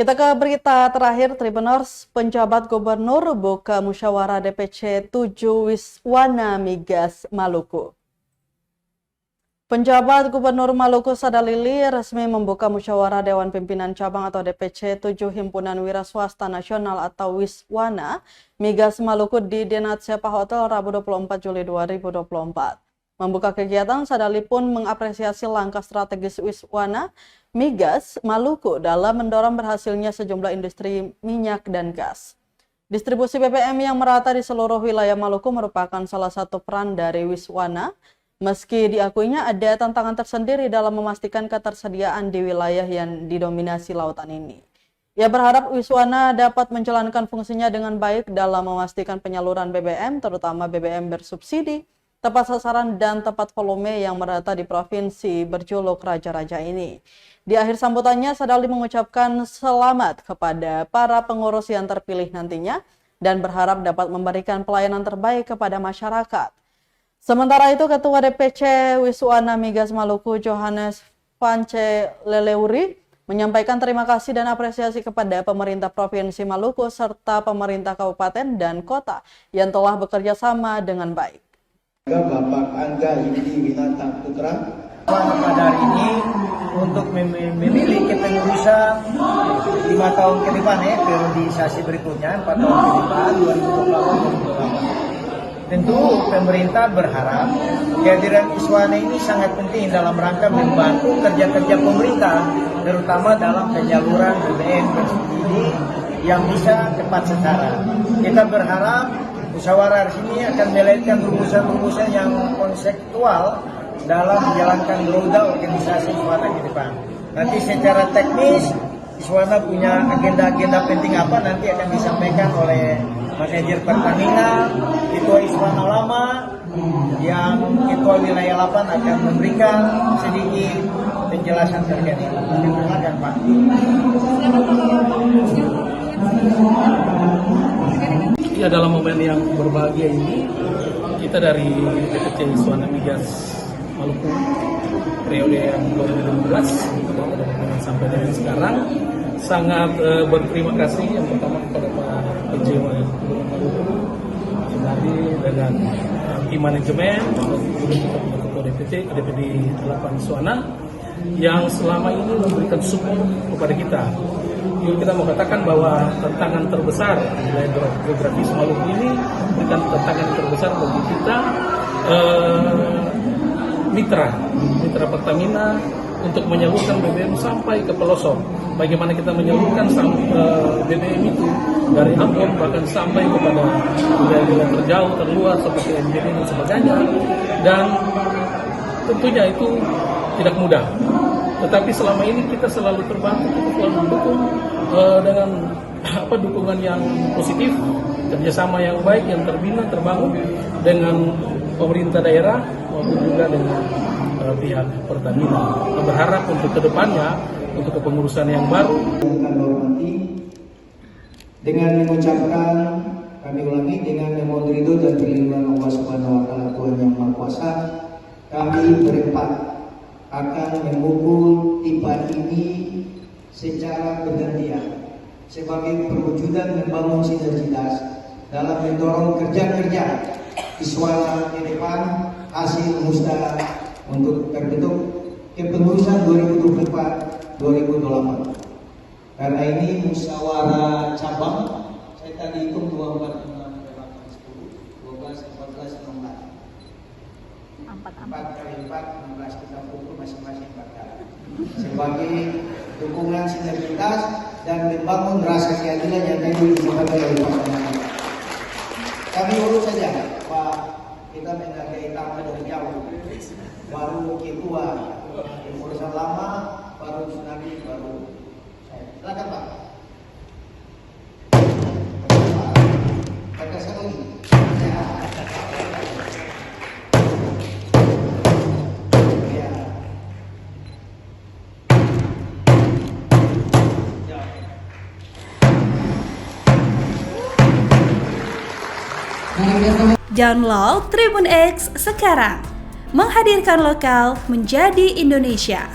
Kita ke berita terakhir, Tribuners, penjabat gubernur buka musyawarah DPC 7 Wiswana Migas Maluku. Penjabat Gubernur Maluku Sadalili resmi membuka musyawarah Dewan Pimpinan Cabang atau DPC 7 Himpunan Wira Swasta Nasional atau Wiswana Migas Maluku di Denat Sepa Hotel Rabu 24 Juli 2024. Membuka kegiatan, Sadali pun mengapresiasi langkah strategis Wiswana Migas Maluku dalam mendorong berhasilnya sejumlah industri minyak dan gas. Distribusi BBM yang merata di seluruh wilayah Maluku merupakan salah satu peran dari Wiswana. Meski diakuinya ada tantangan tersendiri dalam memastikan ketersediaan di wilayah yang didominasi lautan ini. Ia berharap Wiswana dapat menjalankan fungsinya dengan baik dalam memastikan penyaluran BBM, terutama BBM bersubsidi, tepat sasaran dan tepat volume yang merata di provinsi berjuluk Raja-Raja ini. Di akhir sambutannya, Sadali mengucapkan selamat kepada para pengurus yang terpilih nantinya dan berharap dapat memberikan pelayanan terbaik kepada masyarakat. Sementara itu, Ketua DPC Wiswana Migas Maluku Johannes Pance Leleuri menyampaikan terima kasih dan apresiasi kepada pemerintah Provinsi Maluku serta pemerintah kabupaten dan kota yang telah bekerja sama dengan baik. Bapak Angga Yudi Winata Putra pada hari ini untuk memilih kepengurusan 5 tahun ke depan periodisasi berikutnya 4 tahun ke depan 2028. Tentu pemerintah berharap kehadiran Wiswana ini sangat penting dalam rangka membantu kerja-kerja pemerintah, terutama dalam penyaluran BBM bersubsidi yang bisa tepat sasaran. Kita berharap musyawarah ini akan melahirkan rumusan-rumusan yang konseptual dalam menjalankan roda organisasi Wiswana ke depan. Nanti secara teknis Wiswana punya agenda-agenda penting apa nanti akan disampaikan oleh manajer Pertamina, Ketua Wiswana Lama, yang Ketua Wilayah 8 akan memberikan sedikit penjelasan terkait ini. Silakan Pak. Ya, dalam momen yang berbahagia ini, kita dari DPC Wiswana Migas Maluku periode yang 2016 sampai dengan sekarang sangat berterima kasih yang pertama kepada Pak PJ Gubernur Maluku Sadali dengan tim manajemen Ketua DPD 8 Wiswana yang selama ini memberikan support kepada kita. Jadi kita mau katakan bahwa tantangan terbesar wilayah geografis Maluku ini memberikan tantangan terbesar bagi kita mitra Pertamina untuk menyalurkan BBM sampai ke pelosok. Bagaimana kita menyalurkan BBM itu dari Ambon bahkan sampai kepada wilayah terjauh, terluar seperti NJD dan sebagainya. Dan tentunya itu tidak mudah. Tetapi selama ini kita selalu terbantu, kita selalu mendukung dengan dukungan yang positif, kerjasama yang baik, yang terbina, terbangun dengan pemerintah daerah maupun juga dengan pihak Pertamina. Kita berharap untuk kedepannya, untuk kepengurusan yang baru. Kami hormati dengan mengucapkan, kami ulangi, dengan memohon ridho dan perlindungan Allah Subhanahu wa Ta'ala Tuhan yang Maha Kuasa, kami berempat akan memukul tipa ini secara bergantian sebagai perwujudan membangun sinergitas dalam mendorong kerja-kerja Wiswana ke depan hasil musda untuk terbentuk kepengurusan 2024-2028. Karena ini musyawarah cabang, saya tadi hitung 2, 4, 6, 8, 10, 12, 14, 16. 4 kali 4, 16, kita pukul masing-masing 4 kali. Sebagai dukungan sinergitas dan membangun rasa keadilan yang tadi disebutkan oleh Pak Sanadi. Kami urus saja, Pak. Kita menghargai tamu dari jauh. Baru Ketua Pengurusan Lama, baru Sanadi, baru saya. Silakan Pak. Terima kasih. Download Tribun X sekarang, menghadirkan lokal menjadi Indonesia.